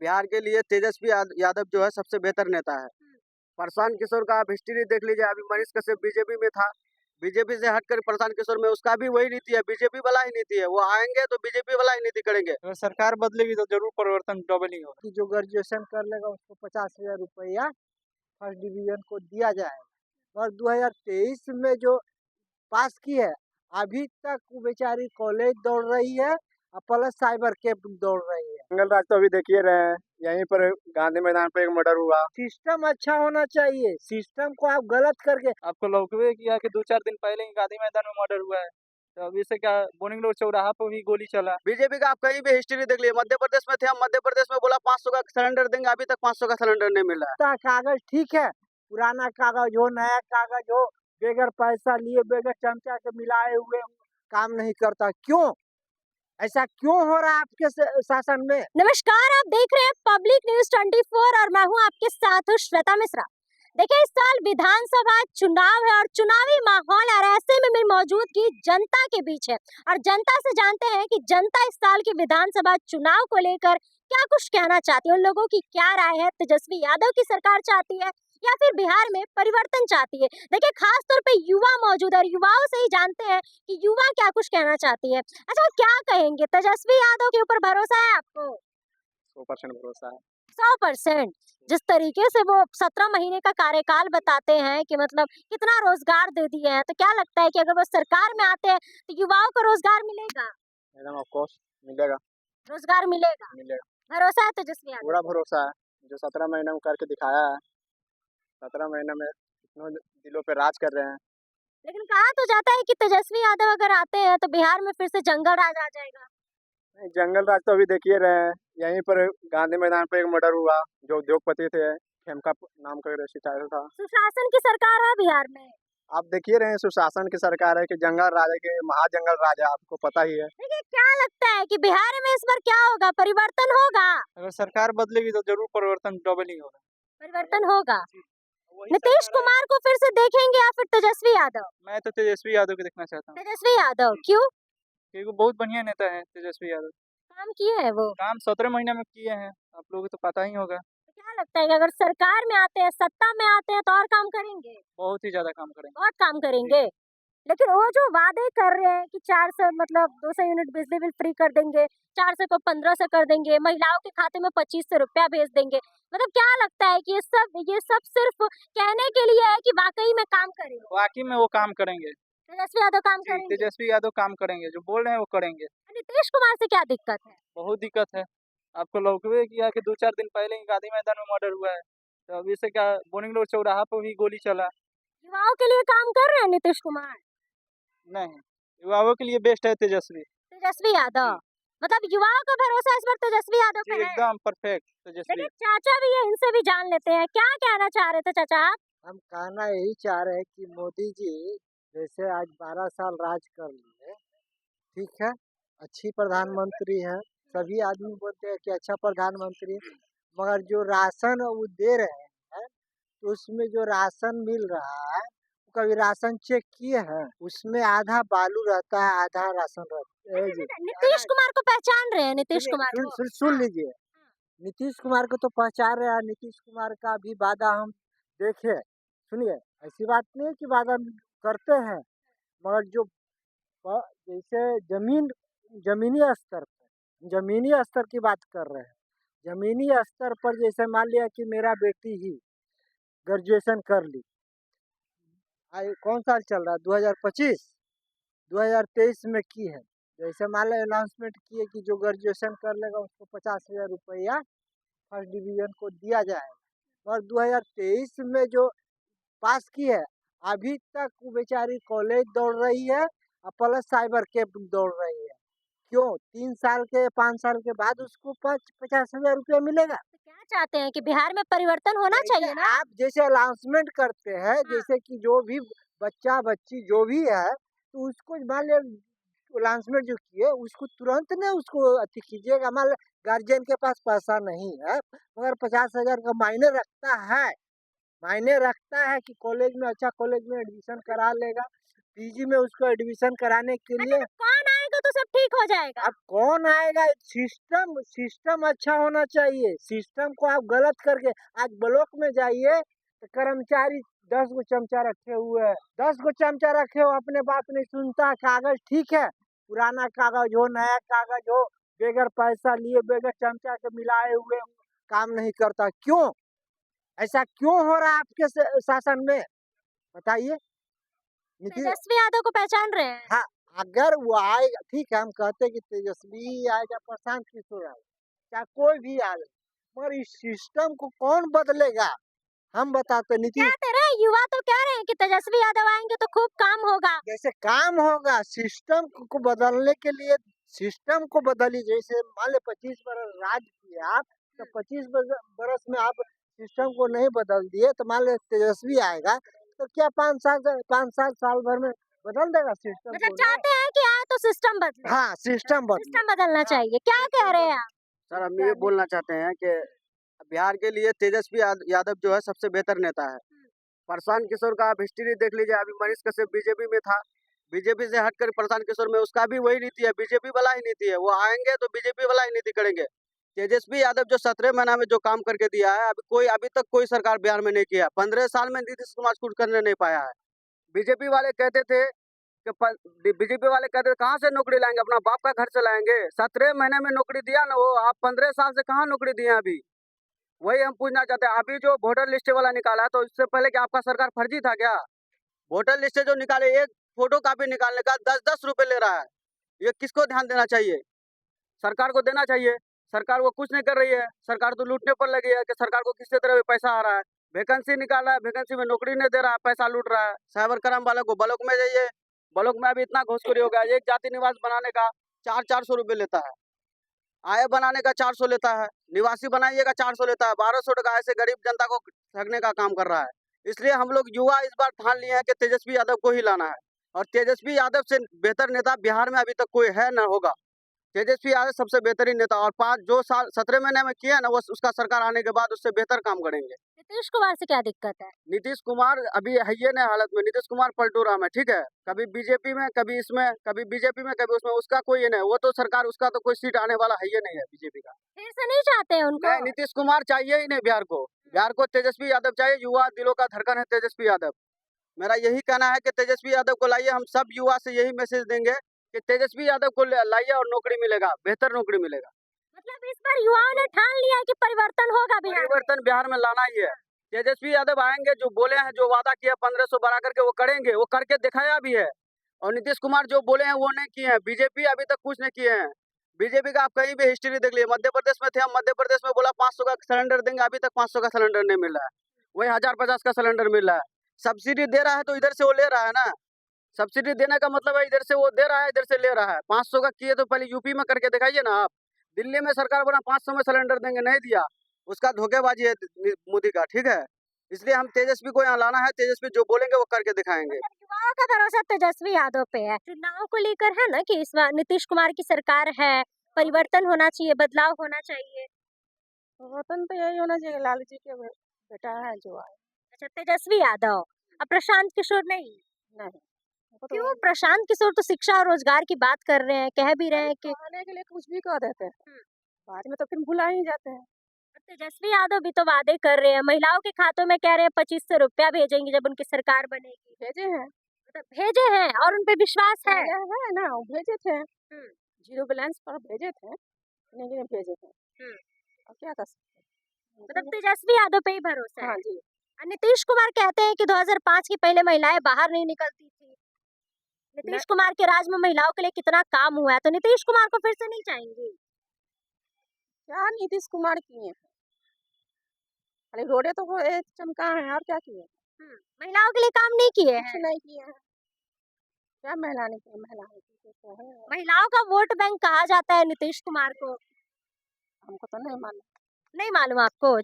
बिहार के लिए तेजस्वी यादव जो है सबसे बेहतर नेता है। प्रशांत किशोर का आप हिस्ट्री देख लीजिए, अभी मनीष कश्यप बीजेपी में था, बीजेपी से हटकर प्रशांत किशोर में उसका भी वही नीति है, बीजेपी वाला ही नीति है। वो आएंगे तो बीजेपी वाला ही नीति करेंगे। अगर सरकार बदलेगी तो जरूर परिवर्तन डबल ही होगा। कि जो ग्रेजुएशन कर लेगा उसको 50,000 रुपया फर्स्ट डिवीजन को दिया जाएगा। और 2023 में जो पास की है अभी तक वो बेचारी कॉलेज दौड़ रही है और प्लस साइबर कैंप दौड़ रही है। जंगल राज तो अभी देखिए रहे हैं, यहीं पर गांधी मैदान पर एक मर्डर हुआ। सिस्टम अच्छा होना चाहिए, सिस्टम को आप गलत करके आपको लौकवे किया कि 2-4 दिन पहले ही गांधी मैदान में मर्डर हुआ है, तो अभी से क्या बोनिंग रोड चौराहा पर भी गोली चला। बीजेपी का आप कहीं भी हिस्ट्री देख लीजिए, मध्य प्रदेश में थे, हम मध्य प्रदेश में बोला 500 का सिलेंडर देंगे, अभी तक 500 का सिलेंडर नहीं मिल रहा है। कागज ठीक है, पुराना कागज हो नया कागज हो, बगैर पैसा लिए बगैर चमचा के मिलाए हुए काम नहीं करता। क्यों ऐसा क्यों हो रहा है आपके शासन में? नमस्कार, आप देख रहे हैं पब्लिक न्यूज 24 और मैं हूं आपके साथ श्वेता मिश्रा। देखिए, इस साल विधानसभा चुनाव है और चुनावी माहौल है, ऐसे में मेरी मौजूदगी जनता के बीच है और जनता से जानते हैं कि जनता इस साल के विधानसभा चुनाव को लेकर क्या कुछ कहना चाहती है, उन लोगों की क्या राय है। तेजस्वी यादव की सरकार चाहती है या फिर बिहार में परिवर्तन चाहती है। देखिए, खास तौर पे युवा मौजूद है और युवाओं से ही जानते हैं कि युवा क्या कुछ कहना चाहती है। अच्छा, क्या कहेंगे, तेजस्वी यादव के ऊपर भरोसा है आपको? 100% भरोसा है। 100%। जिस तरीके से वो 17 महीने का कार्यकाल बताते हैं कि मतलब कितना रोजगार दे दिए हैं, तो क्या लगता है कि अगर वो सरकार में आते हैं तो युवाओं को रोजगार मिलेगा? मैडम ऑफ कोर्स मिलेगा। रोजगार मिलेगा। भरोसा है तेजस्वी यादव? पूरा भरोसा है, जो 17 महीने में करके दिखाया है। 17 महीने में कितनों दिलों पे राज कर रहे हैं। लेकिन कहा तो जाता है कि तेजस्वी यादव अगर आते हैं तो बिहार में फिर से जंगल राज आ जाएगा। नहीं, जंगल राज तो अभी देखिए रहे हैं, यहीं पर गांधी मैदान पर एक मर्डर हुआ, जो उद्योगपति थे, खेमका नाम का रेसिडेंट था। सुशासन की सरकार है बिहार में। आप देखिए रहे हैं, सुशासन की सरकार है कि जंगल राज है कि महाजंगल राज है, आपको पता ही है। देखिए, क्या लगता है कि बिहार में इस बार क्या होगा, परिवर्तन होगा? अगर सरकार बदलेगी तो जरूर परिवर्तन डबल ही होगा। परिवर्तन होगा। नीतीश कुमार को फिर से देखेंगे या फिर तेजस्वी यादव? मैं तो तेजस्वी यादव को देखना चाहता हूँ। तेजस्वी यादव क्यों? क्योंकि वो बहुत बढ़िया नेता है तेजस्वी यादव। काम किए हैं वो? काम 17 महीने में किए हैं, आप लोगों को तो पता ही होगा। तो क्या लगता है कि अगर सरकार में आते हैं, सत्ता में आते हैं तो और काम करेंगे? बहुत ही ज्यादा काम करेंगे। बहुत काम करेंगे। लेकिन वो जो वादे कर रहे हैं कि 400 मतलब 200 यूनिट बिजली बिल फ्री कर देंगे, 400 को 1500 कर देंगे, महिलाओं के खाते में 2500 रुपया भेज देंगे, मतलब क्या लगता है कि ये सब सिर्फ कहने के लिए है कि वाकई में काम करेंगे? वाकई में वो काम करेंगे। तेजस्वी यादव काम करेंगे? तेजस्वी यादव काम करेंगे, जो बोल रहे हैं वो करेंगे। नीतीश कुमार से क्या दिक्कत है? बहुत दिक्कत है। आपको लौकवे किया कि 2-4 दिन पहले ही गांधी मैदान में मर्डर हुआ है, तो अभी से क्या बोनिंग रोड चौराहा पर भी गोली चला। युवाओं के लिए काम कर रहे हैं नीतीश कुमार? नहीं, युवाओं के लिए बेस्ट है तेजस्वी यादव। मतलब युवाओं का भरोसा इस बार तेजस्वी यादव पे है? एकदम परफेक्ट तेजस्वी। देखिए, चाचा भी है, इनसे भी जान लेते हैं, क्या कहना चाह रहे थे चाचा आप? हम कहना यही चाह रहे हैं कि मोदी जी जैसे आज 12 साल राज कर लिए, ठीक है, अच्छी प्रधानमंत्री है, सभी आदमी बोलते हैं कि अच्छा प्रधानमंत्री, मगर जो राशन वो दे रहे हैं तो उसमें जो राशन मिल रहा है, कभी राशन चेक किए हैं? उसमें आधा बालू रहता है, आधा राशन रहता है। नीतीश कुमार को पहचान रहे हैं? नीतीश कुमार को सुन लीजिए, नीतीश कुमार को तो पहचान रहे हैं। नीतीश कुमार का भी वादा हम देखे, सुनिए, ऐसी बात नहीं है कि वादा करते हैं, मगर जो जैसे जमीनी स्तर की बात कर रहे हैं, जमीनी स्तर पर जैसे मान लिया कि मेरा बेटी ही ग्रेजुएशन कर ली, कौन साल चल रहा है, 2025, 2023 में की है, जैसे मान लो अनाउंसमेंट किए कि जो ग्रेजुएशन कर लेगा उसको 50,000 रुपया फर्स्ट डिवीजन को दिया जाएगा। और 2023 में जो पास की है अभी तक वो बेचारी कॉलेज दौड़ रही है और प्लस साइबर कैंप दौड़ रही है। क्यों? 3 साल के 5 साल के बाद उसको 50,000 रुपया मिलेगा। तो क्या चाहते हैं कि बिहार में परिवर्तन होना चाहिए ना? आप जैसे अनाउंसमेंट करते हैं, जैसे कि जो भी बच्चा बच्ची जो भी है, तो उसको मान लिया अनाउंसमेंट जो किए उसको तुरंत न उसको अति कीजिएगा। मान गार्जियन के पास पैसा नहीं है, मगर 50,000 का मायने रखता है कि कॉलेज में अच्छा कॉलेज में एडमिशन करा लेगा। पीजी में उसको एडमिशन कराने के लिए कौन आए आएगा तो सब ठीक हो जाएगा। अब कौन आएगा? सिस्टम सिस्टम अच्छा होना चाहिए। सिस्टम को आप गलत करके आज ब्लॉक में जाइए तो कर्मचारी 10 गो चमचा रखे हुए हैं। 10 गो चमचा रखे हो, अपने बात नहीं सुनता। कागज ठीक है, पुराना कागज हो नया कागज हो, बगैर पैसा लिए बगैर चमचा के मिलाए हुए काम नहीं करता। क्यों ऐसा क्यों हो रहा है आपके शासन में? बताइए। नीतीश तेजस्वी यादव को पहचान रहे हैं? हाँ, अगर वो आएगा ठीक है, हम कहते हैं कि तेजस्वी आएगा, प्रशांत किशोर आएगा, चाहे कोई भी आ जाए, मगर इस सिस्टम को कौन बदलेगा? हम बताते नीतीश कहते रहे युवा तो कह रहे हैं कि तेजस्वी यादव आएंगे तो खूब काम होगा। जैसे काम होगा, सिस्टम को बदलने के लिए सिस्टम को बदली। जैसे मान ले 25 बरस राज किए आप, तो 25 बरस में आप सिस्टम को नहीं बदल दिए, तो मान ले तेजस्वी आएगा तो क्या 5 साल भर में बदल देगा सिस्टम मतलब को? चाहते हैं कि आए तो सिस्टम बदले। हाँ, सिस्टम बदले। सिस्टम बदलना चाहिए। क्या कह रहे हैं आप? सर हम ये बोलना चाहते हैं कि बिहार के लिए तेजस्वी यादव जो है सबसे बेहतर नेता है। प्रशांत किशोर का आप हिस्ट्री देख लीजिए, अभी मनीष कश्यप बीजेपी में था, बीजेपी से हटकर प्रशांत किशोर में उसका भी वही नीति है, बीजेपी वाला ही नीति है। वो आएंगे तो बीजेपी वाला ही नीति करेंगे। तेजस्वी यादव जो 17 महीना में जो काम करके दिया है, अभी तक कोई सरकार बिहार में नहीं किया। 15 साल में नीतीश कुमार कुछ करने नहीं पाया है। बीजेपी वाले कहते थे कि बीजेपी वाले कहते थे कहाँ से नौकरी लाएंगे, अपना बाप का घर से लाएंगे। 17 महीने में नौकरी दिया ना वो, आप 15 साल से कहाँ नौकरी दिए अभी? वही हम पूछना चाहते हैं। अभी जो वोटर लिस्ट वाला निकाला है, तो इससे पहले कि आपका सरकार फर्जी था क्या? वोटर लिस्ट जो निकाले, एक फोटो कॉपी निकालने का 10-10 रुपए ले रहा है। ये किसको ध्यान देना चाहिए? सरकार को देना चाहिए। सरकार वो कुछ नहीं कर रही है। सरकार तो लूटने पर लगी है कि सरकार को किसी तरह भी पैसा आ रहा है। वैकेंसी निकाला है, वैकेंसी में नौकरी नहीं दे रहा है, पैसा लूट रहा है। साइबर क्राइम वालों को ब्लॉक में जाइए, ब्लॉक में अभी इतना घूसखोरी हो गया, एक जाति निवास बनाने का 400 रुपये लेता है, आय बनाने का 400 लेता है, निवासी बनाइएगा 400 लेता है, 1200 टका ऐसे गरीब जनता को ठगने का काम कर रहा है। इसलिए हम लोग युवा इस बार ठान लिए हैं कि तेजस्वी यादव को ही लाना है, और तेजस्वी यादव से बेहतर नेता बिहार में अभी तक कोई है न होगा। तेजस्वी यादव सबसे बेहतरीन नेता, और 17 महीने में किया ना, वो उसका सरकार आने के बाद उससे बेहतर काम करेंगे। नीतीश कुमार से क्या दिक्कत है? नीतीश कुमार अभी है ये नहीं हालत में, नीतीश कुमार पलटूरा में, ठीक है, कभी बीजेपी में, कभी इसमें, कभी बीजेपी में, कभी उसमें, उसका कोई ये नहीं। वो तो सरकार, उसका तो कोई सीट आने वाला है ये नहीं है बीजेपी का। फिर से नहीं चाहते हैं उनको? नहीं, नीतीश कुमार चाहिए ही नहीं बिहार को। बिहार को तेजस्वी यादव चाहिए। युवा दिलों का धड़कन है तेजस्वी यादव। मेरा यही कहना है कि तेजस्वी यादव को लाइए। हम सब युवा से यही मैसेज देंगे कि तेजस्वी यादव को लाइए और नौकरी मिलेगा, बेहतर नौकरी मिलेगा। मतलब इस बार युवाओं ने ठान लिया है कि परिवर्तन होगा बिहार में। परिवर्तन बिहार में लाना ही है। तेजस्वी यादव आएंगे, जो बोले हैं, जो वादा किया 1500 बढ़ा करके, वो करेंगे, वो करके दिखाया भी है। और नीतीश कुमार जो बोले हैं वो नहीं किए हैं। बीजेपी अभी तक कुछ नहीं किए हैं। बीजेपी का आप कहीं भी हिस्ट्री देख लीजिए। मध्य प्रदेश में थे हम, मध्य प्रदेश में बोला 500 का सिलेंडर देंगे, अभी तक 500 का सिलेंडर नहीं मिल रहा है। वही 1050 का सिलेंडर मिल रहा है। सब्सिडी दे रहा है तो इधर से वो ले रहा है ना। सब्सिडी देने का मतलब है इधर से वो दे रहा है, इधर से ले रहा है। 500 का किए तो पहले यूपी में करके दिखाइए ना आप। दिल्ली में सरकार बोला 500 में सिलेंडर देंगे, नहीं दिया, उसका धोखेबाजी है मोदी का, ठीक है। इसलिए हम तेजस्वी को यहाँ लाना है। तेजस्वी जो बोलेंगे वो करके दिखाएंगे। युवाओं का भरोसा तेजस्वी यादव पे है। चुनाव को लेकर है ना कि इस बार नीतीश कुमार की सरकार है, परिवर्तन होना चाहिए, बदलाव होना चाहिए। परिवर्तन तो यही होना चाहिए, लालू जी के बेटा है जो आए। अच्छा, तेजस्वी यादव, अब प्रशांत किशोर नहीं? नहीं, क्यों? प्रशांत किशोर तो शिक्षा और रोजगार की बात कर रहे हैं, कह भी रहे हैं कि आने के लिए कुछ भी कह देते हैं, बाद में तो फिर भुला ही जाते हैं। तेजस्वी यादव भी तो वादे कर रहे हैं, महिलाओं के खातों में कह रहे हैं 2500 रुपया भेजेंगे जब उनकी सरकार बनेगी। भेजे हैं, मतलब भेजे हैं और उन पे विश्वास है। है ना, वो भेजे थे, जीरो बैलेंस पर भेजे थे, नहीं भेजे थे, और क्या कर सकते हैं। मतलब तेजस्वी यादव पे ही भरोसा है। हाँ जी। और नीतीश कुमार कहते हैं कि 2005 की पहले महिलाएं बाहर नहीं निकलती थी। नीतीश कुमार के राज में महिलाओं के लिए कितना काम हुआ है, तो नीतीश कुमार को फिर से नहीं चाहेंगे? क्या नीतीश कुमार किए हैं, खाली रोडे तो वो एक चमका है, और क्या किए? महिलाओं के लिए काम नहीं किए हैं। कुछ नहीं किए हैं। क्या महिला ने किए? महिलाओं का वोट बैंक कहा जाता है नीतीश कुमार को। हमको तो नहीं मालूम। नहीं मालूम आपको?